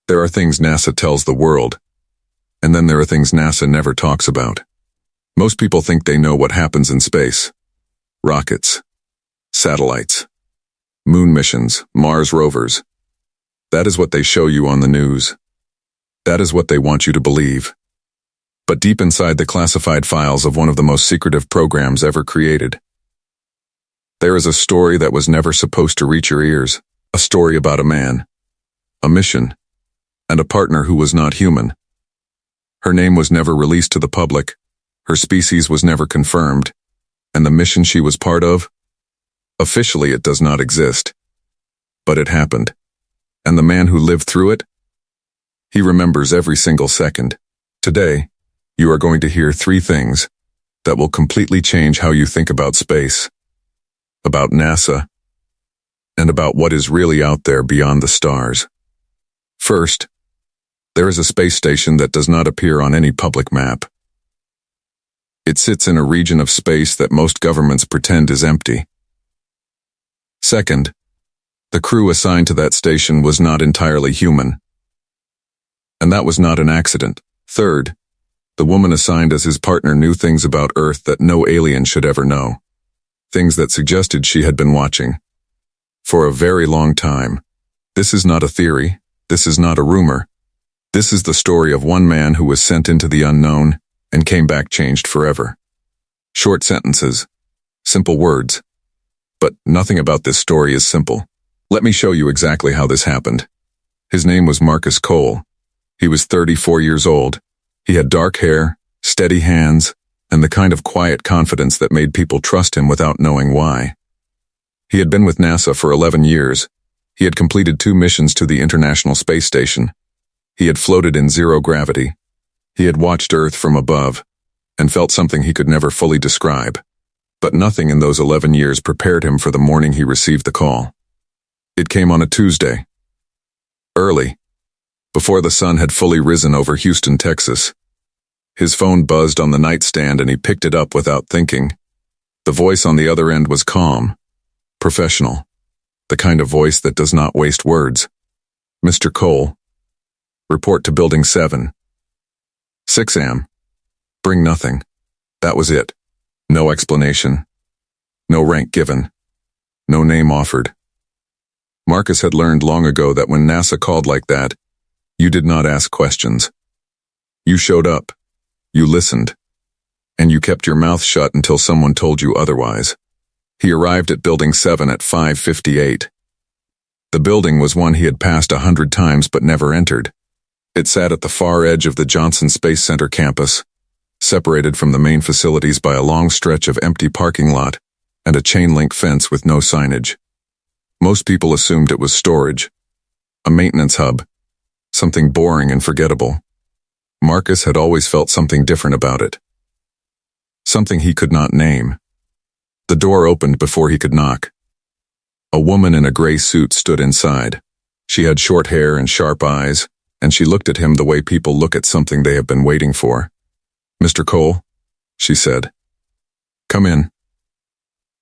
There are things NASA tells the world, and then there are things NASA never talks about. Most people think they know what happens in space. Rockets, satellites, moon missions, Mars rovers. That is what they show you on the news. That is what they want you to believe. But deep inside the classified files of one of the most secretive programs ever created, there is a story that was never supposed to reach your ears, a story about a man, a mission, and a partner who was not human. Her name was never released to the public, her species was never confirmed, and the mission she was part of, officially it does not exist. But it happened. And the man who lived through it, he remembers every single second. Today, you are going to hear 3 things that will completely change how you think about space, about NASA, and about what is really out there beyond the stars. First, there is a space station that does not appear on any public map. It sits in a region of space that most governments pretend is empty. Second, the crew assigned to that station was not entirely human. And that was not an accident. Third, the woman assigned as his partner knew things about Earth that no alien should ever know. Things that suggested she had been watching. For a very long time. This is not a theory. This is not a rumor. This is the story of one man who was sent into the unknown and came back changed forever. Short sentences. Simple words. But nothing about this story is simple. Let me show you exactly how this happened. His name was Marcus Cole. He was 34 years old. He had dark hair, steady hands, and the kind of quiet confidence that made people trust him without knowing why. He had been with NASA for 11 years. He had completed 2 missions to the International Space Station. He had floated in zero gravity. He had watched Earth from above and felt something he could never fully describe. But nothing in those 11 years prepared him for the morning he received the call. It came on a Tuesday. Early, before the sun had fully risen over Houston, Texas. His phone buzzed on the nightstand and he picked it up without thinking. The voice on the other end was calm, professional, the kind of voice that does not waste words. Mr. Cole, report to Building 7. 6 a.m. Bring nothing. That was it. No explanation. No rank given. No name offered. Marcus had learned long ago that when NASA called like that, you did not ask questions. You showed up. You listened. And you kept your mouth shut until someone told you otherwise. He arrived at Building 7 at 5:58. The building was one he had passed 100 times but never entered. It sat at the far edge of the Johnson Space Center campus, separated from the main facilities by a long stretch of empty parking lot and a chain-link fence with no signage. Most people assumed it was storage, a maintenance hub, something boring and forgettable. Marcus had always felt something different about it. Something he could not name. The door opened before he could knock. A woman in a gray suit stood inside. She had short hair and sharp eyes, and she looked at him the way people look at something they have been waiting for. "Mr. Cole," she said. "Come in."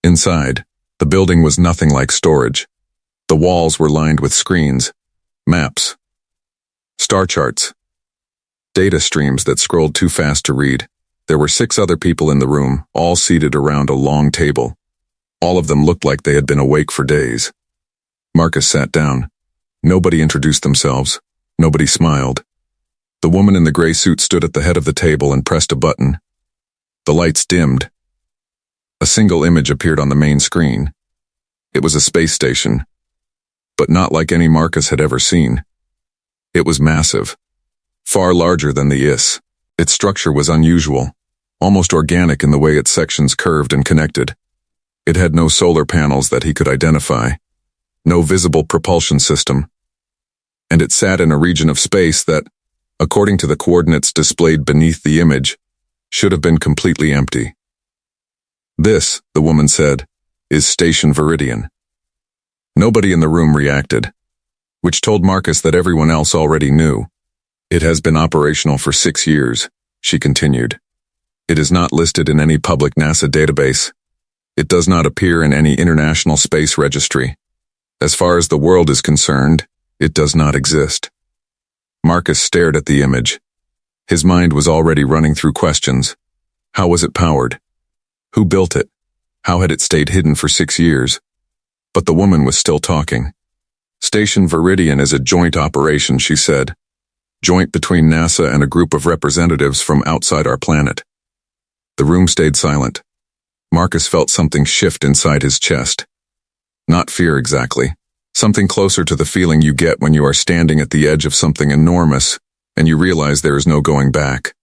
Inside, the building was nothing like storage. The walls were lined with screens, maps, star charts, data streams that scrolled too fast to read. There were 6 other people in the room, all seated around a long table. All of them looked like they had been awake for days. Marcus sat down. Nobody introduced themselves. Nobody smiled. The woman in the gray suit stood at the head of the table and pressed a button. The lights dimmed. A single image appeared on the main screen. It was a space station, but not like any Marcus had ever seen. It was massive, far larger than the IS. Its structure was unusual, almost organic in the way its sections curved and connected. It had no solar panels that he could identify, no visible propulsion system, and it sat in a region of space that, according to the coordinates displayed beneath the image, should have been completely empty. "This," the woman said, "is Station Viridian." Nobody in the room reacted, which told Marcus that everyone else already knew. "It has been operational for 6 years, she continued. "It is not listed in any public NASA database. It does not appear in any international space registry. As far as the world is concerned, it does not exist." Marcus stared at the image. His mind was already running through questions. How was it powered? Who built it? How had it stayed hidden for 6 years? But the woman was still talking. Station Viridian is a joint operation, she said. Joint between NASA and a group of representatives from outside our planet. The room stayed silent. Marcus felt something shift inside his chest. Not fear exactly. Something closer to the feeling you get when you are standing at the edge of something enormous and you realize there is no going back.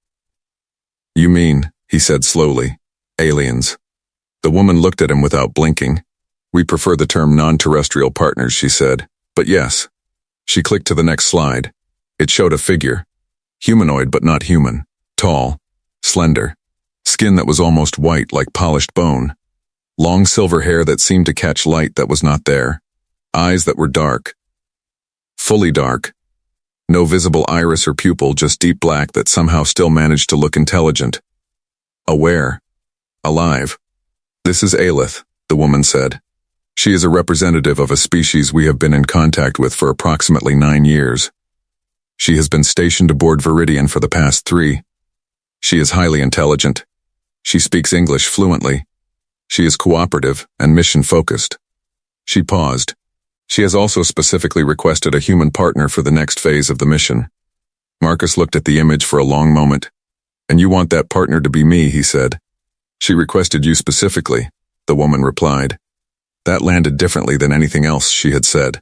You mean, he said slowly, aliens. The woman looked at him without blinking. We prefer the term non-terrestrial partners, she said. But yes. She clicked to the next slide. It showed a figure. Humanoid but not human. Tall. Slender. Skin that was almost white like polished bone. Long silver hair that seemed to catch light that was not there. Eyes that were dark. Fully dark. No visible iris or pupil, just deep black that somehow still managed to look intelligent. Aware. Alive. This is Aelith, the woman said. She is a representative of a species we have been in contact with for approximately 9 years. She has been stationed aboard Viridian for the past 3. She is highly intelligent. She speaks English fluently. She is cooperative and mission-focused. She paused. She has also specifically requested a human partner for the next phase of the mission. Marcus looked at the image for a long moment. And you want that partner to be me, he said. She requested you specifically, the woman replied. That landed differently than anything else she had said.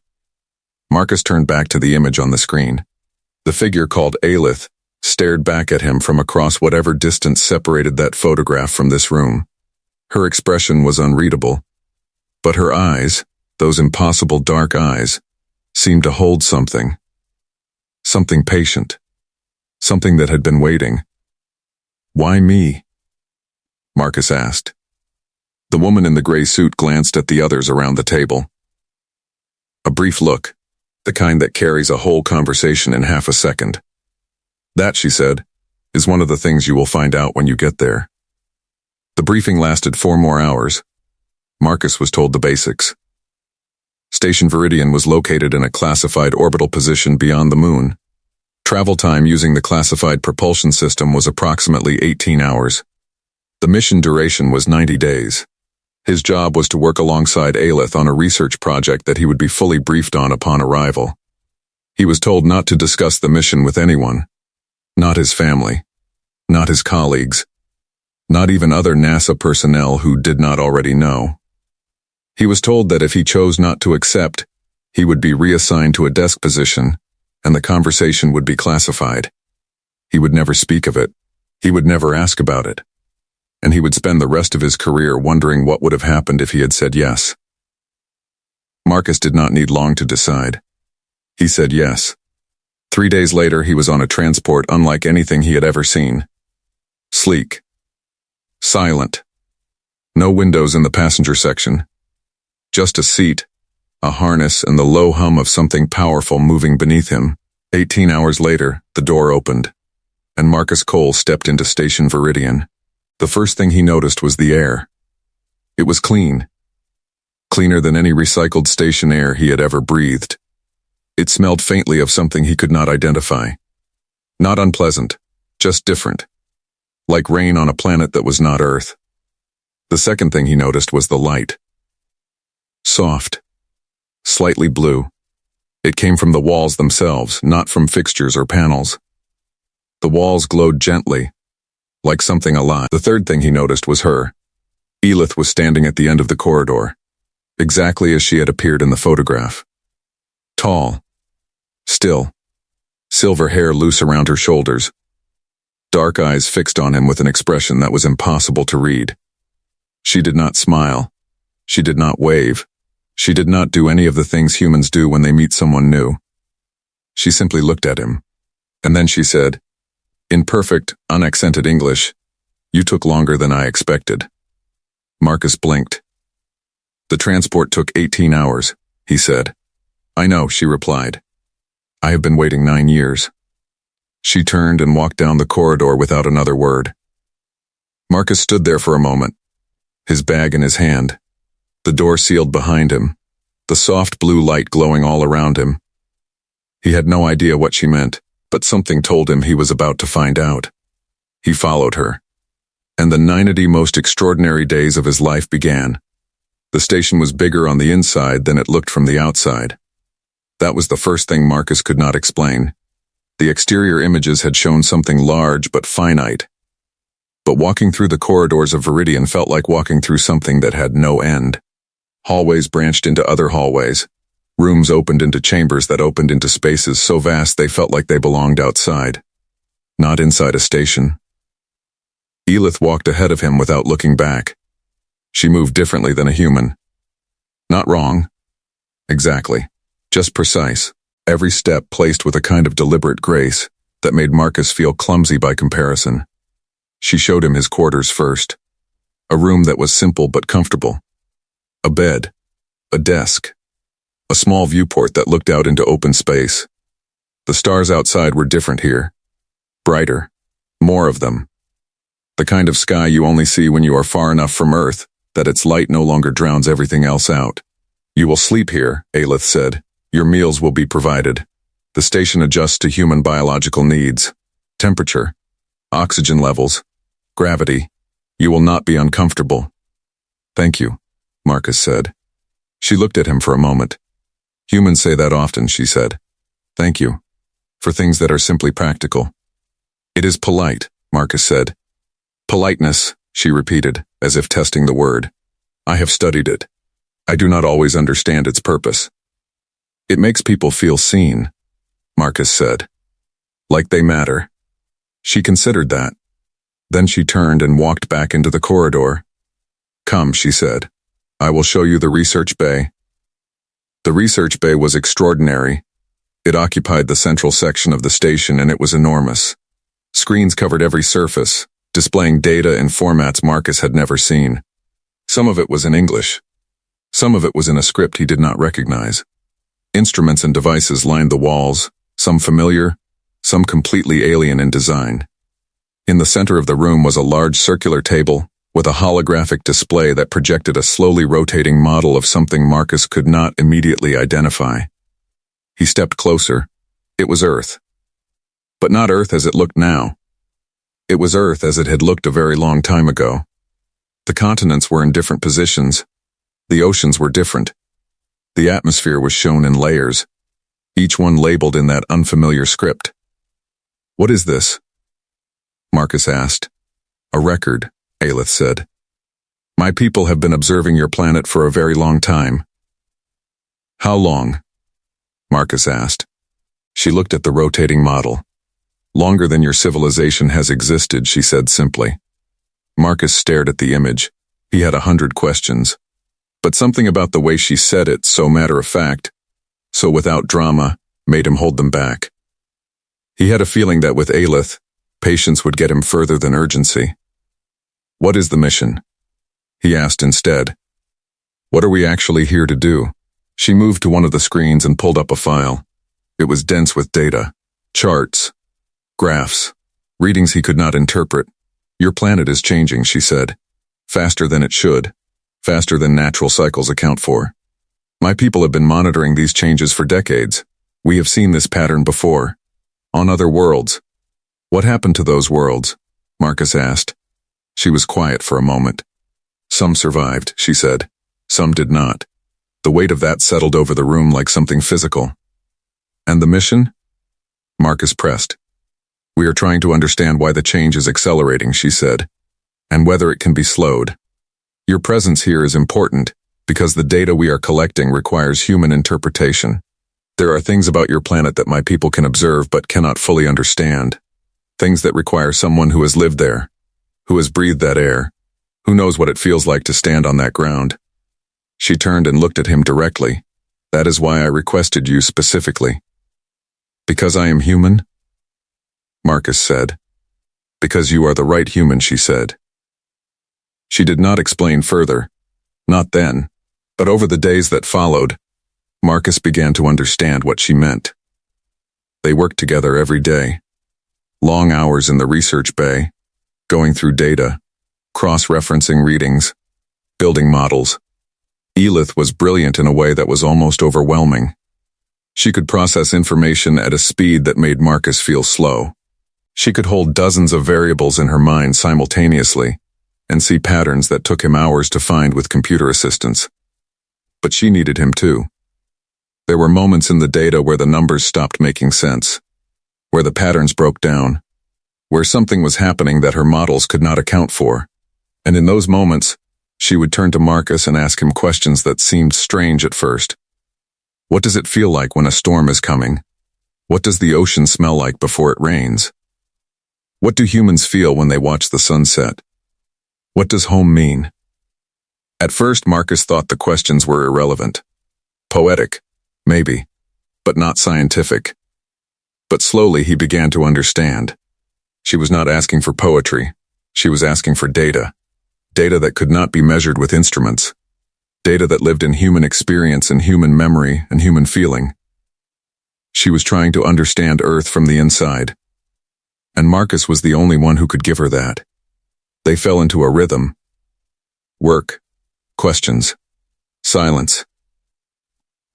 Marcus turned back to the image on the screen. The figure called Aelith stared back at him from across whatever distance separated that photograph from this room. Her expression was unreadable. But her eyes, those impossible dark eyes, seemed to hold something. Something patient. Something that had been waiting. Why me? Marcus asked. The woman in the gray suit glanced at the others around the table. A brief look, the kind that carries a whole conversation in half a second. That, she said, is one of the things you will find out when you get there. The briefing lasted 4 more hours. Marcus was told the basics. Station Viridian was located in a classified orbital position beyond the moon. Travel time using the classified propulsion system was approximately 18 hours. The mission duration was 90 days. His job was to work alongside Aelith on a research project that he would be fully briefed on upon arrival. He was told not to discuss the mission with anyone. Not his family. Not his colleagues. Not even other NASA personnel who did not already know. He was told that if he chose not to accept, he would be reassigned to a desk position, and the conversation would be classified. He would never speak of it. He would never ask about it. And he would spend the rest of his career wondering what would have happened if he had said yes. Marcus did not need long to decide. He said yes. 3 days later, he was on a transport unlike anything he had ever seen. Sleek. Silent. No windows in the passenger section. Just a seat, a harness, and the low hum of something powerful moving beneath him. 18 hours later, the door opened, and Marcus Cole stepped into Station Viridian. The first thing he noticed was the air. It was clean. Cleaner than any recycled station air he had ever breathed. It smelled faintly of something he could not identify. Not unpleasant, just different. Like rain on a planet that was not Earth. The second thing he noticed was the light. Soft. Slightly blue. It came from the walls themselves, not from fixtures or panels. The walls glowed gently, like something alive. The third thing he noticed was her. Aelith was standing at the end of the corridor, exactly as she had appeared in the photograph. Tall. Still. Silver hair loose around her shoulders. Dark eyes fixed on him with an expression that was impossible to read. She did not smile. She did not wave. She did not do any of the things humans do when they meet someone new. She simply looked at him. And then she said, in perfect, unaccented English, "You took longer than I expected." Marcus blinked. "The transport took 18 hours, he said. "I know," she replied. "I have been waiting 9 years." She turned and walked down the corridor without another word. Marcus stood there for a moment, his bag in his hand, the door sealed behind him, the soft blue light glowing all around him. He had no idea what she meant, but something told him he was about to find out. He followed her. And the 90 most extraordinary days of his life began. The station was bigger on the inside than it looked from the outside. That was the first thing Marcus could not explain. The exterior images had shown something large but finite. But walking through the corridors of Viridian felt like walking through something that had no end. Hallways branched into other hallways. Rooms opened into chambers that opened into spaces so vast they felt like they belonged outside, not inside a station. Elith walked ahead of him without looking back. She moved differently than a human. Not wrong. Exactly. Just precise. Every step placed with a kind of deliberate grace that made Marcus feel clumsy by comparison. She showed him his quarters first. A room that was simple but comfortable. A bed. A desk. A small viewport that looked out into open space. The stars outside were different here. Brighter. More of them. The kind of sky you only see when you are far enough from Earth that its light no longer drowns everything else out. You will sleep here, Elith said. Your meals will be provided. The station adjusts to human biological needs. Temperature. Oxygen levels. Gravity. You will not be uncomfortable. Thank you, Marcus said. She looked at him for a moment. Humans say that often, she said. Thank you. For things that are simply practical. It is polite, Marcus said. Politeness, she repeated, as if testing the word. I have studied it. I do not always understand its purpose. It makes people feel seen, Marcus said. Like they matter. She considered that. Then she turned and walked back into the corridor. Come, she said. I will show you the research bay. The research bay was extraordinary. It occupied the central section of the station and it was enormous. Screens covered every surface, displaying data in formats Marcus had never seen. Some of it was in English. Some of it was in a script he did not recognize. Instruments and devices lined the walls, some familiar, some completely alien in design. In the center of the room was a large circular table with a holographic display that projected a slowly rotating model of something Marcus could not immediately identify. He stepped closer. It was Earth. But not Earth as it looked now. It was Earth as it had looked a very long time ago. The continents were in different positions. The oceans were different. The atmosphere was shown in layers, each one labeled in that unfamiliar script. What is this? Marcus asked. A record, Elith said. My people have been observing your planet for a very long time. How long? Marcus asked. She looked at the rotating model. Longer than your civilization has existed, she said simply. Marcus stared at the image. He had 100 questions. But something about the way she said it, so matter-of-fact, so without drama, made him hold them back. He had a feeling that with Elith, patience would get him further than urgency. What is the mission? He asked instead. What are we actually here to do? She moved to one of the screens and pulled up a file. It was dense with data, charts, graphs, readings he could not interpret. Your planet is changing, she said. Faster than it should. Faster than natural cycles account for. My people have been monitoring these changes for decades. We have seen this pattern before. On other worlds. What happened to those worlds? Marcus asked. She was quiet for a moment. Some survived, she said. Some did not. The weight of that settled over the room like something physical. And the mission? Marcus pressed. We are trying to understand why the change is accelerating, she said, and whether it can be slowed. Your presence here is important because the data we are collecting requires human interpretation. There are things about your planet that my people can observe but cannot fully understand. Things that require someone who has lived there, who has breathed that air, who knows what it feels like to stand on that ground. She turned and looked at him directly. That is why I requested you specifically. Because I am human? Marcus said. Because you are the right human, she said. She did not explain further. Not then, but over the days that followed, Marcus began to understand what she meant. They worked together every day. Long hours in the research bay, going through data, cross-referencing readings, building models. Elith was brilliant in a way that was almost overwhelming. She could process information at a speed that made Marcus feel slow. She could hold dozens of variables in her mind simultaneously and see patterns that took him hours to find with computer assistance. But she needed him too. There were moments in the data where the numbers stopped making sense, where the patterns broke down, where something was happening that her models could not account for. And in those moments, she would turn to Marcus and ask him questions that seemed strange at first. What does it feel like when a storm is coming? What does the ocean smell like before it rains? What do humans feel when they watch the sunset? What does home mean? At first, Marcus thought the questions were irrelevant. Poetic, maybe, but not scientific. But slowly he began to understand. She was not asking for poetry. She was asking for data. Data that could not be measured with instruments. Data that lived in human experience and human memory and human feeling. She was trying to understand Earth from the inside. And Marcus was the only one who could give her that. They fell into a rhythm. Work. Questions. Silence.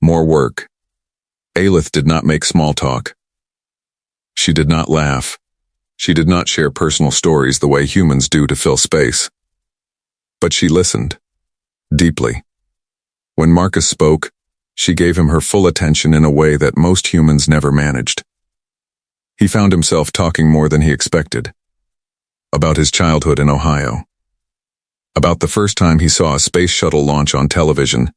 More work. Aelith did not make small talk. She did not laugh. She did not share personal stories the way humans do to fill space. But she listened. Deeply. When Marcus spoke, she gave him her full attention in a way that most humans never managed. He found himself talking more than he expected. About his childhood in Ohio. About the first time he saw a space shuttle launch on television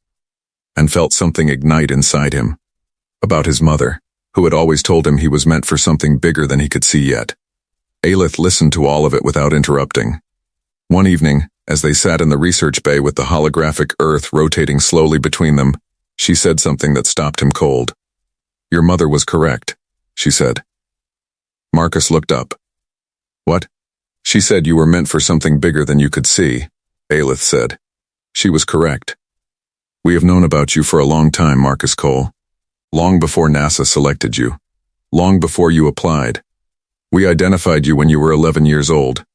and felt something ignite inside him. About his mother, who had always told him he was meant for something bigger than he could see yet. Aelith listened to all of it without interrupting. One evening, as they sat in the research bay with the holographic Earth rotating slowly between them, she said something that stopped him cold. "Your mother was correct," she said. Marcus looked up. "What?" "She said you were meant for something bigger than you could see," Aelith said. "She was correct. We have known about you for a long time, Marcus Cole. Long before NASA selected you. Long before you applied. We identified you when you were 11 years old."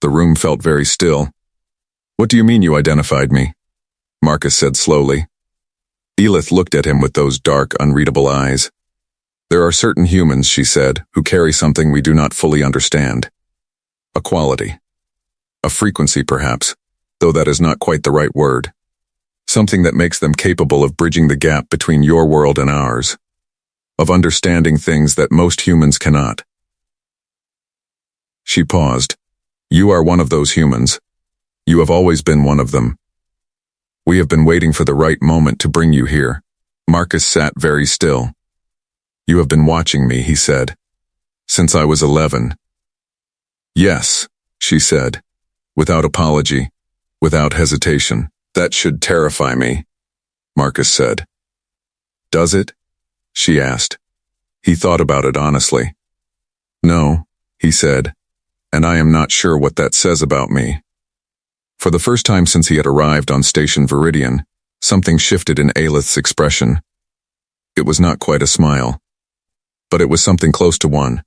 The room felt very still. "What do you mean you identified me?" Marcus said slowly. Aelith looked at him with those dark, unreadable eyes. "There are certain humans," she said, "who carry something we do not fully understand. A quality. A frequency, perhaps, though that is not quite the right word. Something that makes them capable of bridging the gap between your world and ours. Of understanding things that most humans cannot." She paused. "You are one of those humans. You have always been one of them. We have been waiting for the right moment to bring you here." Marcus sat very still. "You have been watching me," he said. "Since I was 11. "Yes," she said, without apology, without hesitation. "That should terrify me," Marcus said. "Does it?" she asked. He thought about it honestly. "No," he said, "and I am not sure what that says about me." For the first time since he had arrived on Station Viridian, something shifted in Aelith's expression. It was not quite a smile, but it was something close to one.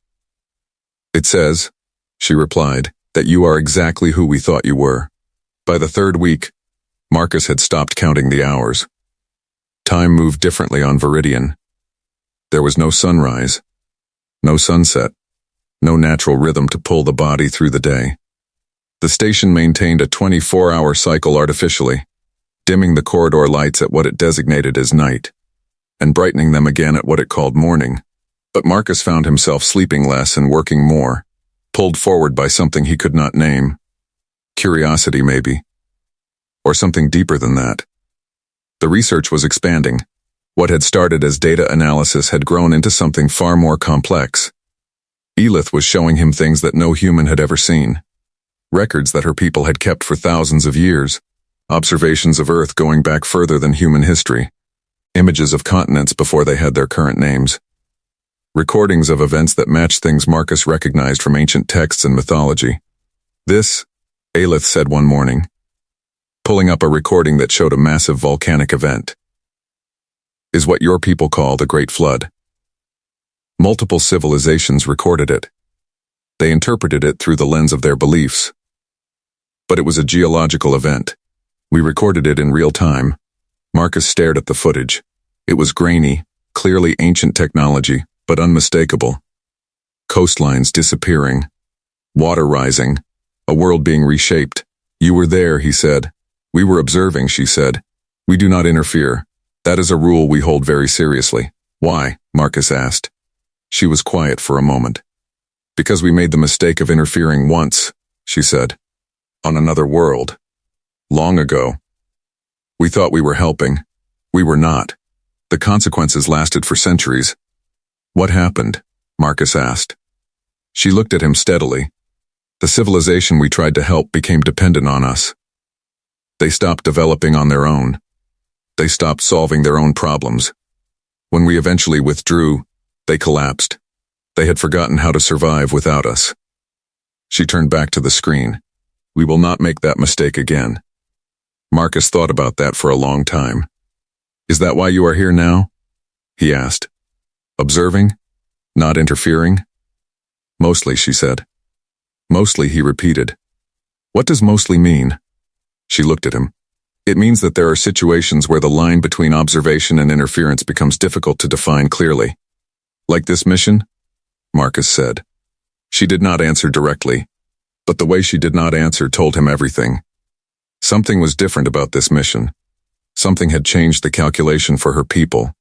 "It says," she replied, "that you are exactly who we thought you were." By the third week, Marcus had stopped counting the hours. Time moved differently on Viridian. There was no sunrise, no sunset, no natural rhythm to pull the body through the day. The station maintained a 24-hour cycle artificially, dimming the corridor lights at what it designated as night, and brightening them again at what it called morning. But Marcus found himself sleeping less and working more, pulled forward by something he could not name. Curiosity, maybe. Or something deeper than that. The research was expanding. What had started as data analysis had grown into something far more complex. Aelith was showing him things that no human had ever seen. Records that her people had kept for thousands of years. Observations of Earth going back further than human history. Images of continents before they had their current names. Recordings of events that matched things Marcus recognized from ancient texts and mythology. "This," Aelith said one morning, pulling up a recording that showed a massive volcanic event, "is what your people call the Great Flood. Multiple civilizations recorded it. They interpreted it through the lens of their beliefs. But it was a geological event. We recorded it in real time." Marcus stared at the footage. It was grainy, clearly ancient technology, but unmistakable. Coastlines disappearing, water rising, a world being reshaped. You were there, he said. We were observing, she said. We do not interfere. That is a rule we hold very seriously. Why? Marcus asked. She was quiet for a moment. Because we made the mistake of interfering once, she said. On another world. Long ago. We thought we were helping. We were not. The consequences lasted for centuries. What happened? Marcus asked. She looked at him steadily. The civilization we tried to help became dependent on us. They stopped developing on their own. They stopped solving their own problems. When we eventually withdrew, they collapsed. They had forgotten how to survive without us. She turned back to the screen. We will not make that mistake again. Marcus thought about that for a long time. Is that why you are here now? He asked. Observing? Not interfering? Mostly, she said. Mostly, he repeated. What does mostly mean? She looked at him. It means that there are situations where the line between observation and interference becomes difficult to define clearly. Like this mission? Marcus said. She did not answer directly, but the way she did not answer told him everything. Something was different about this mission. Something had changed the calculation for her people.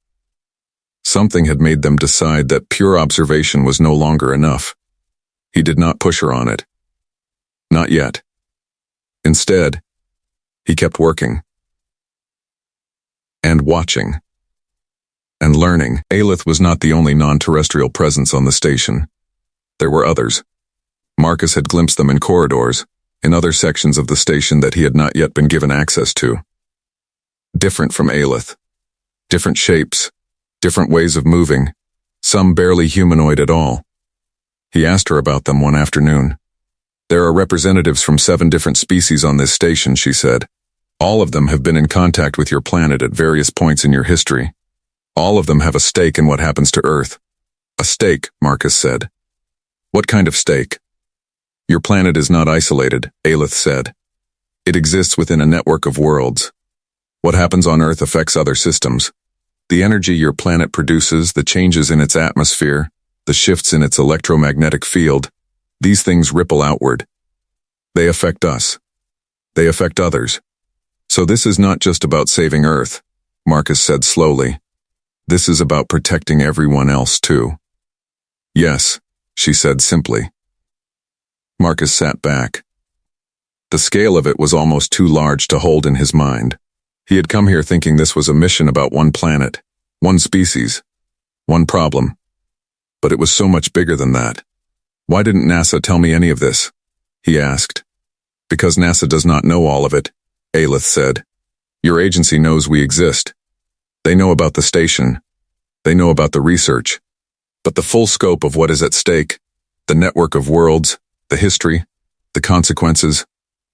Something had made them decide that pure observation was no longer enough. He did not push her on it. Not yet. Instead, he kept working. And watching. And learning. Aelith was not the only non-terrestrial presence on the station. There were others. Marcus had glimpsed them in corridors, in other sections of the station that he had not yet been given access to. Different from Aelith. Different shapes, different ways of moving, some barely humanoid at all. He asked her about them one afternoon. There are representatives from 7 different species on this station, she said. All of them have been in contact with your planet at various points in your history. All of them have a stake in what happens to Earth. A stake, Marcus said. What kind of stake? Your planet is not isolated, Aelith said. It exists within a network of worlds. What happens on Earth affects other systems. The energy your planet produces, the changes in its atmosphere, the shifts in its electromagnetic field, these things ripple outward. They affect us. They affect others. So this is not just about saving Earth, Marcus said slowly. This is about protecting everyone else too. Yes, she said simply. Marcus sat back. The scale of it was almost too large to hold in his mind. He had come here thinking this was a mission about one planet, one species, one problem. But it was so much bigger than that. Why didn't NASA tell me any of this? He asked. Because NASA does not know all of it, Aelith said. Your agency knows we exist. They know about the station. They know about the research. But the full scope of what is at stake, the network of worlds, the history, the consequences,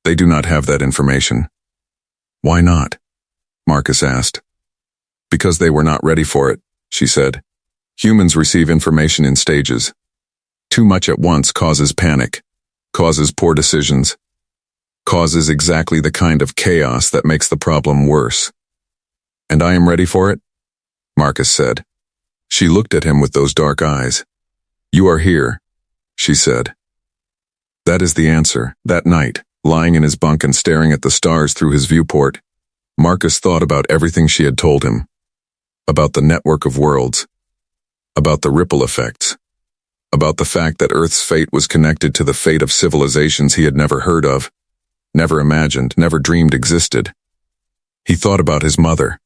they do not have that information. Why not? Marcus asked. Because they were not ready for it, she said. Humans receive information in stages. Too much at once causes panic, causes poor decisions, causes exactly the kind of chaos that makes the problem worse. And I am ready for it? Marcus said. She looked at him with those dark eyes. You are here, she said. That is the answer. That night, lying in his bunk and staring at the stars through his viewport, Marcus thought about everything she had told him. About the network of worlds. About the ripple effects. About the fact that Earth's fate was connected to the fate of civilizations he had never heard of, never imagined, never dreamed existed. He thought about his mother.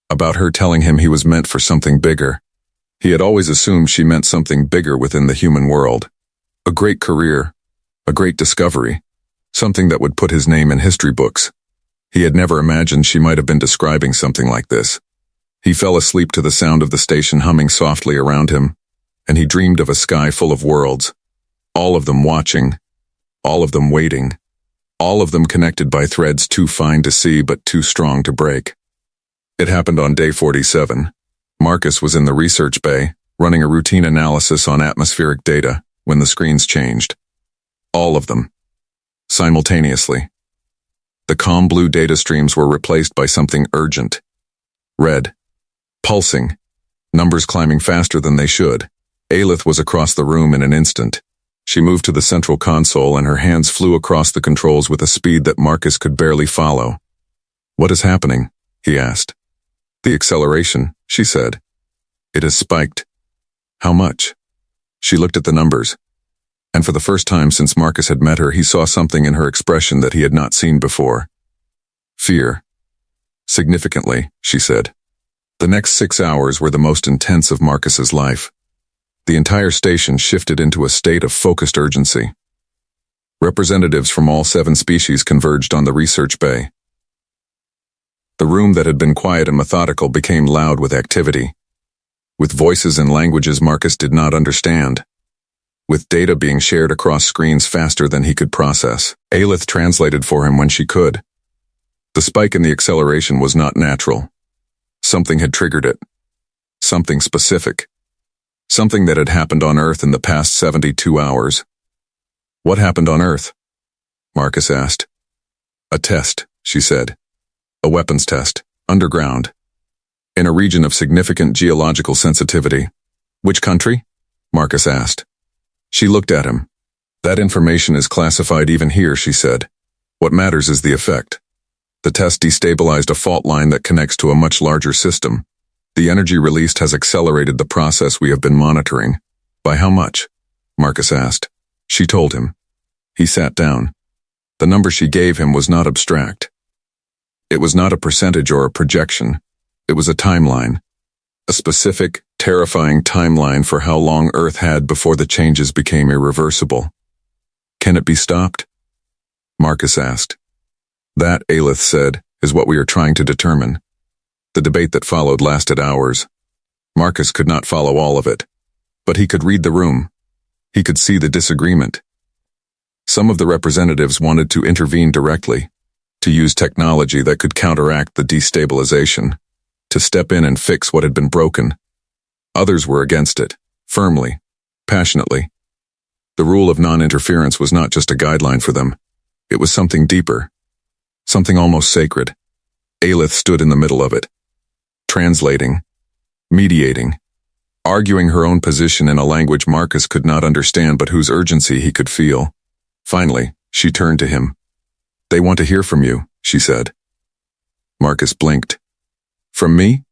About her telling him he was meant for something bigger. He had always assumed she meant something bigger within the human world. A great career. A great discovery. Something that would put his name in history books. He had never imagined she might have been describing something like this. He fell asleep to the sound of the station humming softly around him, and he dreamed of a sky full of worlds, all of them watching, all of them waiting, all of them connected by threads too fine to see but too strong to break. It happened on day 47. Marcus was in the research bay, running a routine analysis on atmospheric data, when the screens changed. All of them. Simultaneously. The calm blue data streams were replaced by something urgent. Red. Pulsing. numbers climbing faster than they should. Aelith was across the room in an instant. She moved to the central console and her hands flew across the controls with a speed that Marcus could barely follow. "What is happening?" he asked. "The acceleration," she said. "It has spiked." "How much?" She looked at the numbers, and for the first time since Marcus had met her, he saw something in her expression that he had not seen before. Fear. "Significantly," she said. The next 6 hours were the most intense of Marcus's life. The entire station shifted into a state of focused urgency. Representatives from all 7 species converged on the research bay. The room that had been quiet and methodical became loud with activity, with voices and languages Marcus did not understand, with data being shared across screens faster than he could process. Aelith translated for him when she could. The spike in the acceleration was not natural. Something had triggered it. Something specific. Something that had happened on Earth in the past 72 hours. "What happened on Earth?" Marcus asked. "A test," she said. "A weapons test, underground, in a region of significant geological sensitivity." "Which country?" Marcus asked. She looked at him. "That information is classified even here," she said. "What matters is the effect. The test destabilized a fault line that connects to a much larger system. The energy released has accelerated the process we have been monitoring." "By how much?" Marcus asked. She told him. He sat down. The number she gave him was not abstract. It was not a percentage or a projection. It was a timeline. A specific, terrifying timeline for how long Earth had before the changes became irreversible. "Can it be stopped?" Marcus asked. "That," Aelith said, "is what we are trying to determine." The debate that followed lasted hours. Marcus could not follow all of it, but he could read the room. He could see the disagreement. Some of the representatives wanted to intervene directly, to use technology that could counteract the destabilization, to step in and fix what had been broken. Others were against it, firmly, passionately. The rule of non-interference was not just a guideline for them. It was something deeper, something almost sacred. Aelith stood in the middle of it, translating, mediating, arguing her own position in a language Marcus could not understand but whose urgency he could feel. Finally, she turned to him. "They want to hear from you," she said. Marcus blinked. "From me?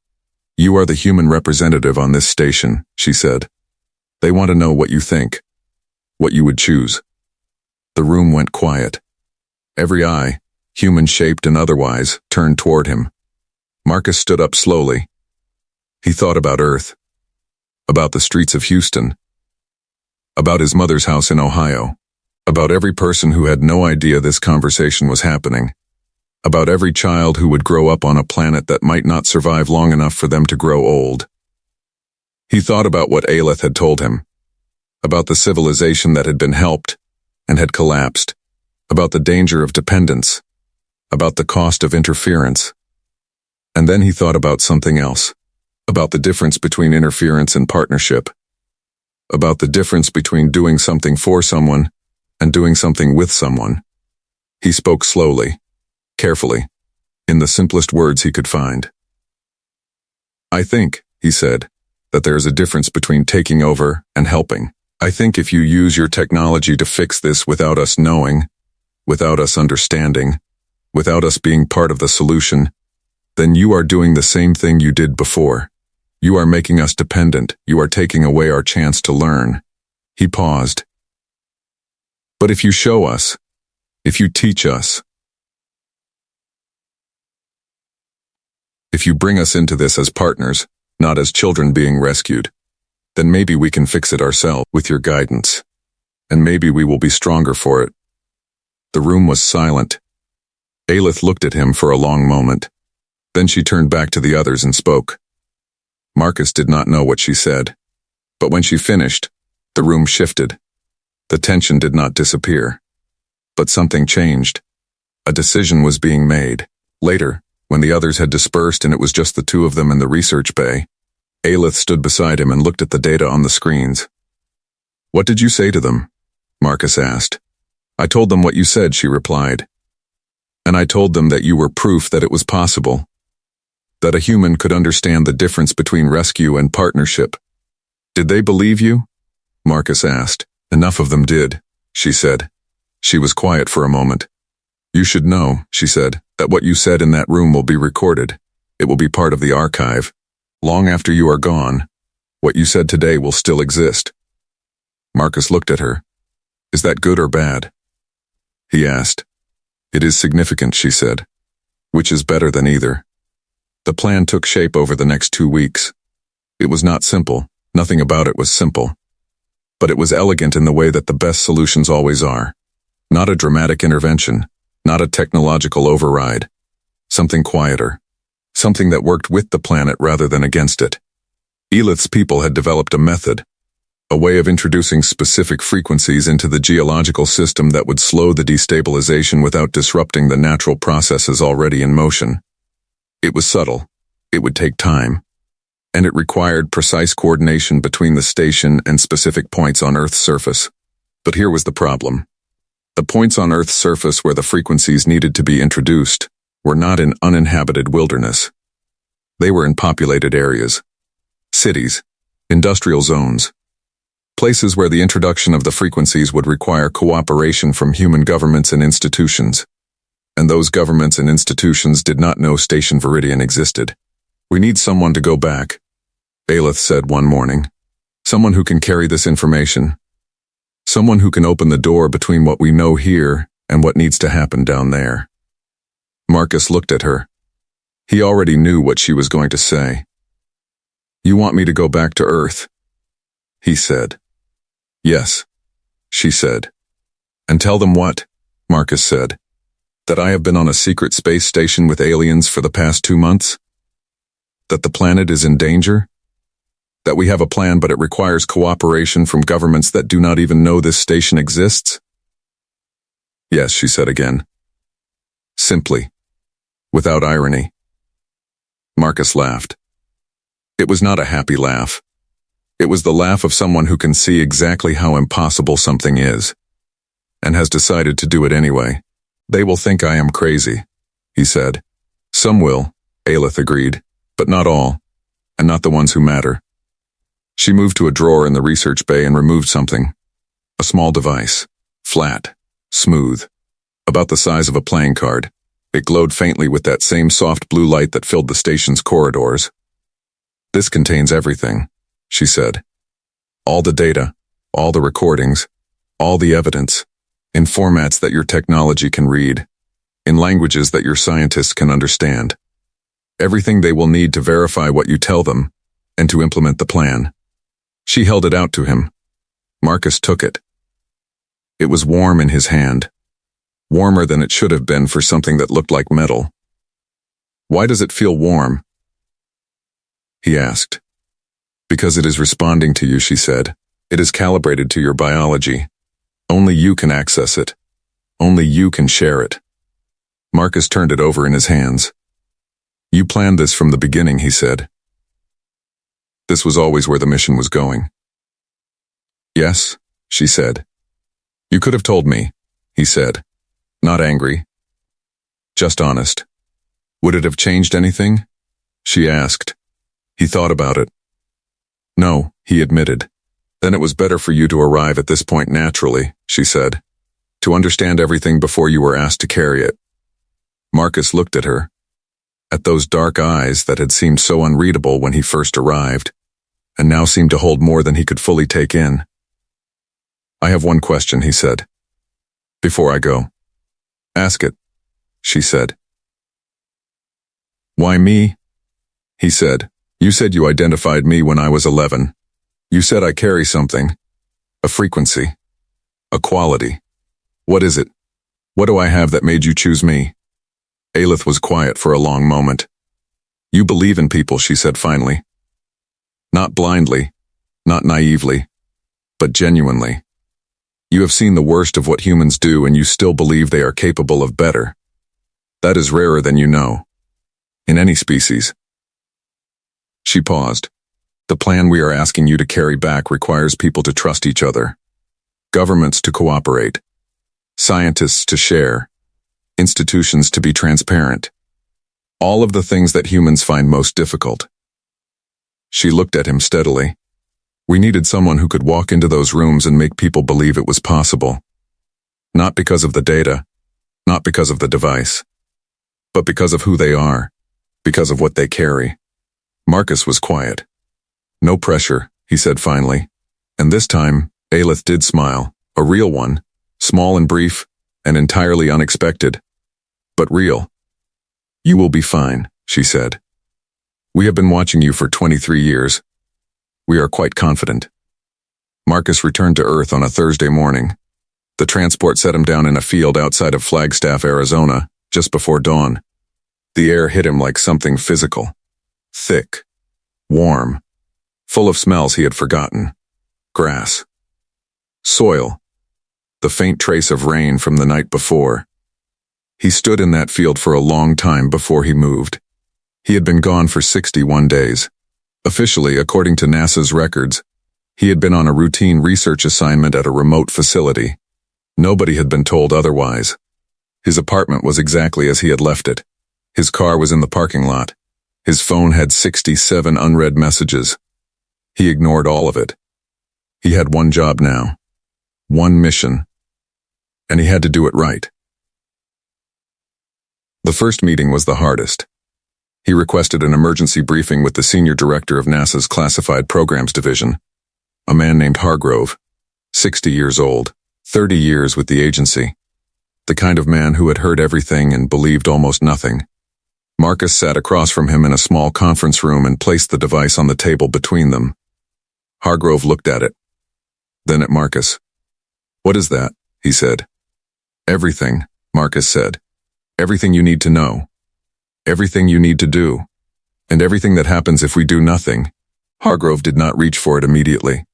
You are the human representative on this station," she said. "They want to know what you think, what you would choose." The room went quiet. Every eye, human-shaped and otherwise, turned toward him. Marcus stood up slowly. He thought about Earth, about the streets of Houston, about his mother's house in Ohio, about every person who had no idea this conversation was happening, about every child who would grow up on a planet that might not survive long enough for them to grow old. He thought about what Aelith had told him, about the civilization that had been helped and had collapsed, about the danger of dependence, about the cost of interference. And then he thought about something else, about the difference between interference and partnership, about the difference between doing something for someone and doing something with someone. He spoke slowly, carefully, in the simplest words he could find. "I think," he said, "that there is a difference between taking over and helping. I think if you use your technology to fix this without us knowing, without us understanding, without us being part of the solution, then you are doing the same thing you did before. You are making us dependent. You are taking away our chance to learn." He paused. "But if you show us, if you teach us, if you bring us into this as partners, not as children being rescued, then maybe we can fix it ourselves with your guidance. And maybe we will be stronger for it." The room was silent. Aelith looked at him for a long moment. Then she turned back to the others and spoke. Marcus did not know what she said, but when she finished, the room shifted. The tension did not disappear. But something changed. A decision was being made. Later, when the others had dispersed and it was just the two of them in the research bay, Aelith stood beside him and looked at the data on the screens. "What did you say to them?" Marcus asked. "I told them what you said," she replied. "And I told them that you were proof that it was possible." that a human could understand the difference between rescue and partnership. Did they believe you? Marcus asked. Enough of them did, she said. She was quiet for a moment. You should know, she said, that what you said in that room will be recorded. It will be part of the archive. Long after you are gone, what you said today will still exist. Marcus looked at her. Is that good or bad? He asked. It is significant, she said. Which is better than either. The plan took shape over the next 2 weeks. It was not simple. Nothing about it was simple. But it was elegant in the way that the best solutions always are. Not a dramatic intervention. Not a technological override. Something quieter. Something that worked with the planet rather than against it. Elith's people had developed a method. A way of introducing specific frequencies into the geological system that would slow the destabilization without disrupting the natural processes already in motion. It was subtle. It would take time. And it required precise coordination between the station and specific points on Earth's surface. But here was the problem. The points on Earth's surface where the frequencies needed to be introduced were not in uninhabited wilderness. They were in populated areas. Cities. Industrial zones. Places where the introduction of the frequencies would require cooperation from human governments and institutions. And those governments and institutions did not know Station Viridian existed. We need someone to go back, Elith said one morning. Someone who can carry this information. Someone who can open the door between what we know here and what needs to happen down there. Marcus looked at her. He already knew what she was going to say. You want me to go back to Earth? He said. Yes, she said. And tell them what? Marcus said. That I have been on a secret space station with aliens for the past 2 months? That the planet is in danger? That we have a plan but it requires cooperation from governments that do not even know this station exists? Yes, she said again. Simply. Without irony. Marcus laughed. It was not a happy laugh. It was the laugh of someone who can see exactly how impossible something is, and has decided to do it anyway. They will think I am crazy, he said. Some will, Elith agreed, but not all, and not the ones who matter. She moved to a drawer in the research bay and removed something. A small device, flat, smooth, about the size of a playing card. It glowed faintly with that same soft blue light that filled the station's corridors. This contains everything, she said. All the data, all the recordings, all the evidence, in formats that your technology can read, in languages that your scientists can understand. Everything they will need to verify what you tell them, and to implement the plan. She held it out to him. Marcus took it. It was warm in his hand. Warmer than it should have been for something that looked like metal. Why does it feel warm? He asked. Because it is responding to you, she said. It is calibrated to your biology. Only you can access it. Only you can share it. Marcus turned it over in his hands. You planned this from the beginning, he said. This was always where the mission was going. Yes, she said. You could have told me, he said. Not angry. Just honest. Would it have changed anything? She asked. He thought about it. No, he admitted. Then it was better for you to arrive at this point naturally, she said. To understand everything before you were asked to carry it. Marcus looked at her. At those dark eyes that had seemed so unreadable when he first arrived, and now seemed to hold more than he could fully take in. I have one question, he said. Before I go. Ask it, she said. Why me? He said. You said you identified me when I was 11. You said I carry something. A frequency. A quality. What is it? What do I have that made you choose me? Elith was quiet for a long moment. You believe in people, she said finally. Not blindly, not naively, but genuinely. You have seen the worst of what humans do and you still believe they are capable of better. That is rarer than you know. In any species. She paused. The plan we are asking you to carry back requires people to trust each other. Governments to cooperate. Scientists to share. Institutions to be transparent. All of the things that humans find most difficult. She looked at him steadily. We needed someone who could walk into those rooms and make people believe it was possible. Not because of the data, not because of the device, but because of who they are, because of what they carry. Marcus was quiet. No pressure, he said finally. And this time, Aelith did smile, a real one, small and brief, and entirely unexpected. But real. You will be fine, she said. We have been watching you for 23 years. We are quite confident. Marcus returned to Earth on a Thursday morning. The transport set him down in a field outside of Flagstaff, Arizona, just before dawn. The air hit him like something physical. Thick. Warm. Full of smells he had forgotten. Grass. Soil. The faint trace of rain from the night before. He stood in that field for a long time before he moved. He had been gone for 61 days. Officially, according to NASA's records, he had been on a routine research assignment at a remote facility. Nobody had been told otherwise. His apartment was exactly as he had left it. His car was in the parking lot. His phone had 67 unread messages. He ignored all of it. He had one job now. One mission. And he had to do it right. The first meeting was the hardest. He requested an emergency briefing with the senior director of NASA's Classified Programs Division, a man named Hargrove, 60 years old, 30 years with the agency, the kind of man who had heard everything and believed almost nothing. Marcus sat across from him in a small conference room and placed the device on the table between them. Hargrove looked at it, then at Marcus. What is that? He said. Everything, Marcus said. Everything you need to know. Everything you need to do. And everything that happens if we do nothing. Hargrove did not reach for it immediately.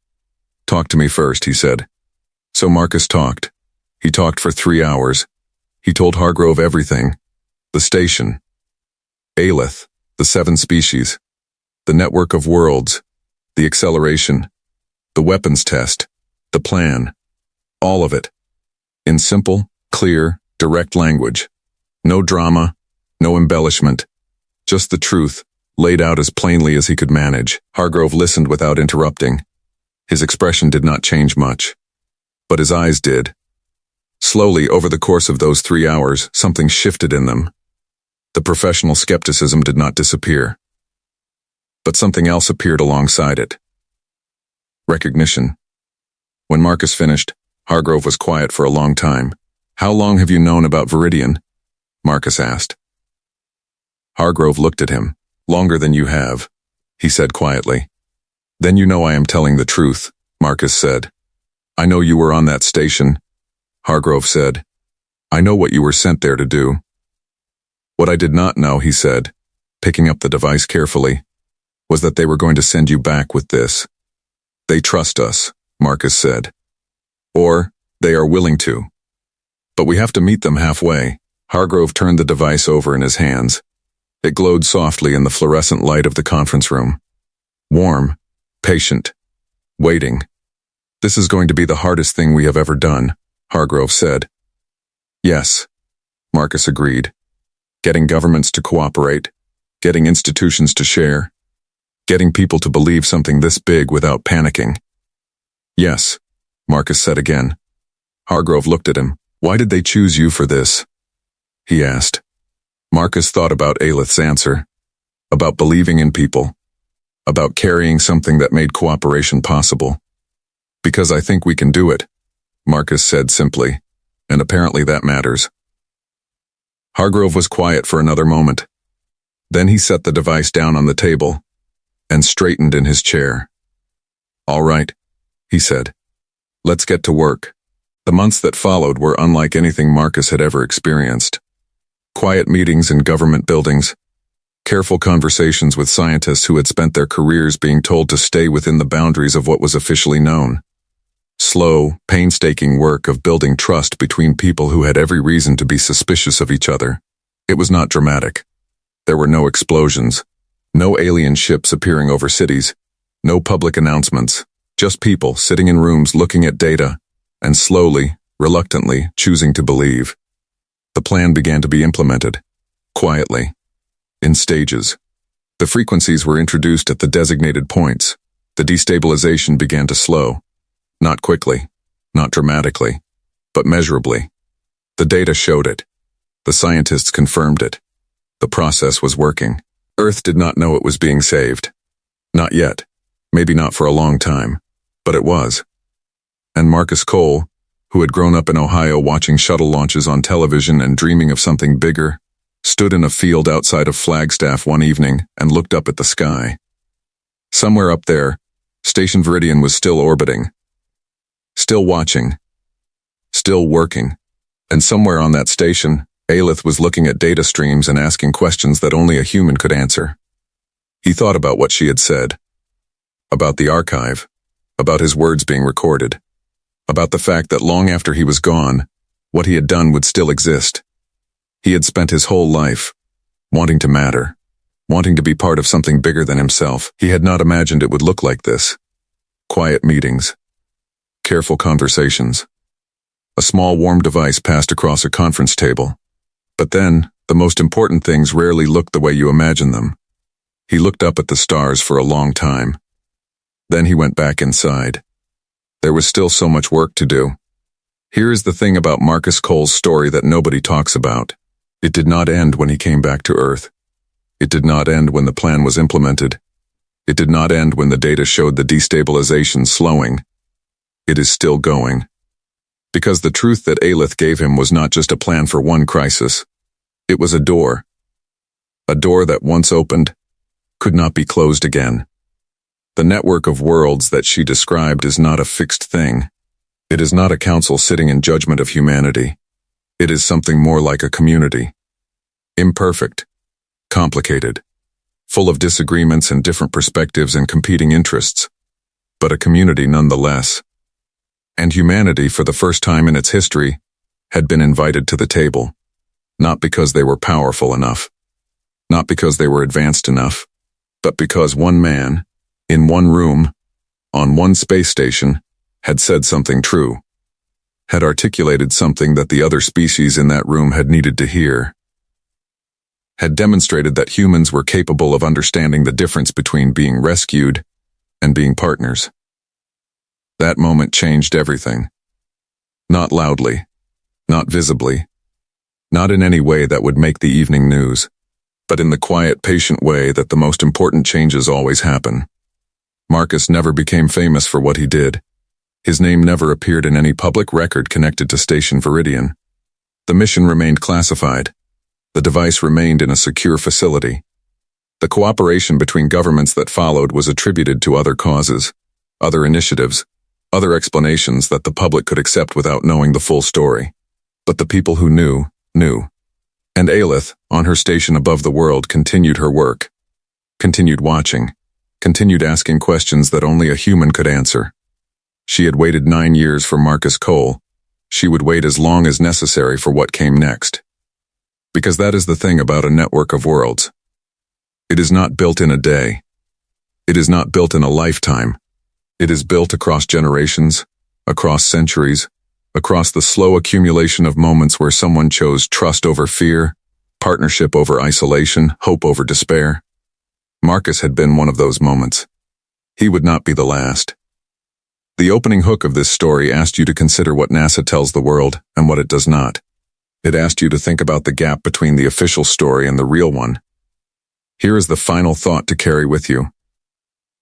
Talk to me first, he said. So Marcus talked. He talked for 3 hours. He told Hargrove everything. The station. Aelith, the 7 species. The network of worlds. The acceleration. The weapons test. The plan. All of it. In simple, clear, direct language. No drama, no embellishment. Just the truth, laid out as plainly as he could manage. Hargrove listened without interrupting. His expression did not change much. But his eyes did. Slowly, over the course of those 3 hours, something shifted in them. The professional skepticism did not disappear. But something else appeared alongside it. Recognition. When Marcus finished, Hargrove was quiet for a long time. How long have you known about Viridian? Marcus asked. Hargrove looked at him. Longer than you have, he said quietly. Then you know I am telling the truth, Marcus said. I know you were on that station, Hargrove said. I know what you were sent there to do. What I did not know, he said, picking up the device carefully, was that they were going to send you back with this. They trust us, Marcus said. Or, they are willing to. But we have to meet them halfway. Hargrove turned the device over in his hands. It glowed softly in the fluorescent light of the conference room. Warm, patient, waiting. This is going to be the hardest thing we have ever done, Hargrove said. Yes, Marcus agreed. Getting governments to cooperate, getting institutions to share, getting people to believe something this big without panicking. Yes, Marcus said again. Hargrove looked at him. Why did they choose you for this? He asked. Marcus thought about Aelith's answer, about believing in people, about carrying something that made cooperation possible. Because I think we can do it, Marcus said simply, and apparently that matters. Hargrove was quiet for another moment. Then he set the device down on the table and straightened in his chair. All right, he said. Let's get to work. The months that followed were unlike anything Marcus had ever experienced. Quiet meetings in government buildings, careful conversations with scientists who had spent their careers being told to stay within the boundaries of what was officially known. Slow, painstaking work of building trust between people who had every reason to be suspicious of each other. It was not dramatic. There were no explosions, no alien ships appearing over cities, no public announcements, just people sitting in rooms looking at data and slowly, reluctantly choosing to believe. The plan began to be implemented, quietly, in stages. The frequencies were introduced at the designated points. The destabilization began to slow. Not quickly, not dramatically, but measurably. The data showed it. The scientists confirmed it. The process was working. Earth did not know it was being saved. Not yet. Maybe not for a long time. But it was. And Marcus Cole, who had grown up in Ohio watching shuttle launches on television and dreaming of something bigger, stood in a field outside of Flagstaff one evening and looked up at the sky. Somewhere up there, Station Viridian was still orbiting. Still watching. Still working. And somewhere on that station, Aelith was looking at data streams and asking questions that only a human could answer. He thought about what she had said. About the archive. About his words being recorded. About the fact that long after he was gone, what he had done would still exist. He had spent his whole life wanting to matter, wanting to be part of something bigger than himself. He had not imagined it would look like this. Quiet meetings. Careful conversations. A small warm device passed across a conference table. But then, the most important things rarely looked the way you imagine them. He looked up at the stars for a long time. Then he went back inside. There was still so much work to do. Here is the thing about Marcus Cole's story that nobody talks about. It did not end when he came back to Earth. It did not end when the plan was implemented. It did not end when the data showed the destabilization slowing. It is still going. Because the truth that Aelith gave him was not just a plan for one crisis. It was a door. A door that once opened, could not be closed again. The network of worlds that she described is not a fixed thing. It is not a council sitting in judgment of humanity. It is something more like a community. Imperfect, complicated, full of disagreements and different perspectives and competing interests, but a community nonetheless. And humanity, for the first time in its history, had been invited to the table, not because they were powerful enough, not because they were advanced enough, but because one man, in one room, on one space station, had said something true, had articulated something that the other species in that room had needed to hear, had demonstrated that humans were capable of understanding the difference between being rescued and being partners. That moment changed everything. Not loudly, not visibly, not in any way that would make the evening news, but in the quiet, patient way that the most important changes always happen. Marcus never became famous for what he did. His name never appeared in any public record connected to Station Viridian. The mission remained classified. The device remained in a secure facility. The cooperation between governments that followed was attributed to other causes, other initiatives, other explanations that the public could accept without knowing the full story. But the people who knew, knew. And Aelith, on her station above the world, continued her work, continued watching, continued asking questions that only a human could answer. She had waited 9 years for Marcus Cole. She would wait as long as necessary for what came next. Because that is the thing about a network of worlds. It is not built in a day. It is not built in a lifetime. It is built across generations, across centuries, across the slow accumulation of moments where someone chose trust over fear, partnership over isolation, hope over despair. Marcus had been one of those moments. He would not be the last. The opening hook of this story asked you to consider what NASA tells the world and what it does not. It asked you to think about the gap between the official story and the real one. Here is the final thought to carry with you.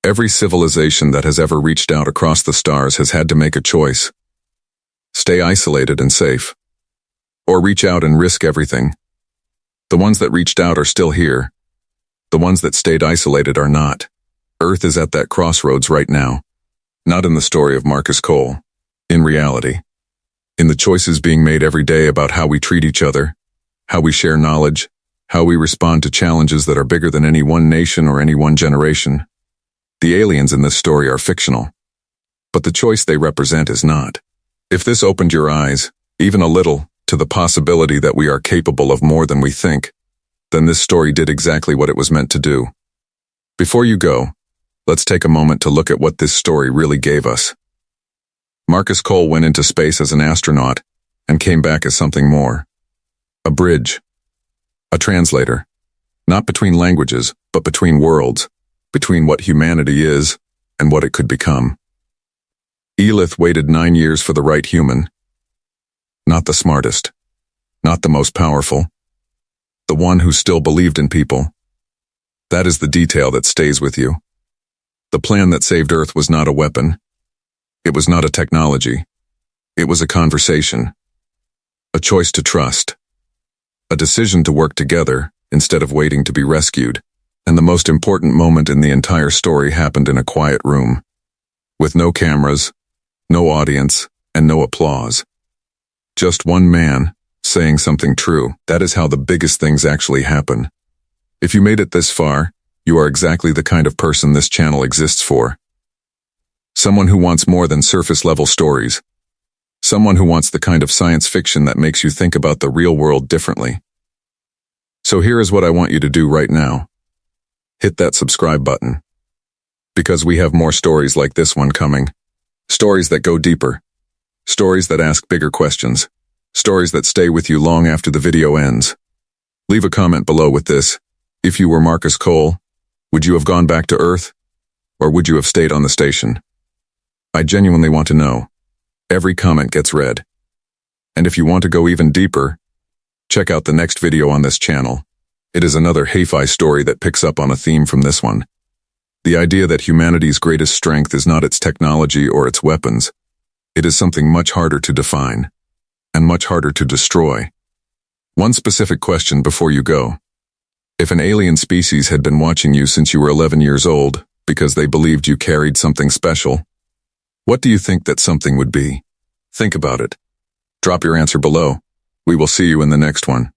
Every civilization that has ever reached out across the stars has had to make a choice. Stay isolated and safe. Or reach out and risk everything. The ones that reached out are still here. The ones that stayed isolated are not. Earth is at that crossroads right now. Not in the story of Marcus Cole. In reality. In the choices being made every day about how we treat each other, how we share knowledge, how we respond to challenges that are bigger than any one nation or any one generation. The aliens in this story are fictional. But the choice they represent is not. If this opened your eyes, even a little, to the possibility that we are capable of more than we think, then this story did exactly what it was meant to do. Before you go, let's take a moment to look at what this story really gave us. Marcus Cole went into space as an astronaut and came back as something more. A bridge. A translator. Not between languages, but between worlds, between what humanity is and what it could become. Elith waited 9 years for the right human. Not the smartest, not the most powerful, the one who still believed in people. That is the detail that stays with you. The plan that saved Earth was not a weapon. It was not a technology. It was a conversation. A choice to trust. A decision to work together instead of waiting to be rescued. And the most important moment in the entire story happened in a quiet room. With no cameras, no audience, and no applause. Just one man saying something true. That is how the biggest things actually happen. If you made it this far, you are exactly the kind of person this channel exists for. Someone who wants more than surface-level stories. Someone who wants the kind of science fiction that makes you think about the real world differently. So here is what I want you to do right now. Hit that subscribe button. Because we have more stories like this one coming. Stories that go deeper. Stories that ask bigger questions. Stories that stay with you long after the video ends. Leave a comment below with this. If you were Marcus Cole, would you have gone back to Earth? Or would you have stayed on the station? I genuinely want to know. Every comment gets read. And if you want to go even deeper, check out the next video on this channel. It is another Hi-Fi story that picks up on a theme from this one. The idea that humanity's greatest strength is not its technology or its weapons. It is something much harder to define, and much harder to destroy. One specific question before you go. If an alien species had been watching you since you were 11 years old, because they believed you carried something special, what do you think that something would be? Think about it. Drop your answer below. We will see you in the next one.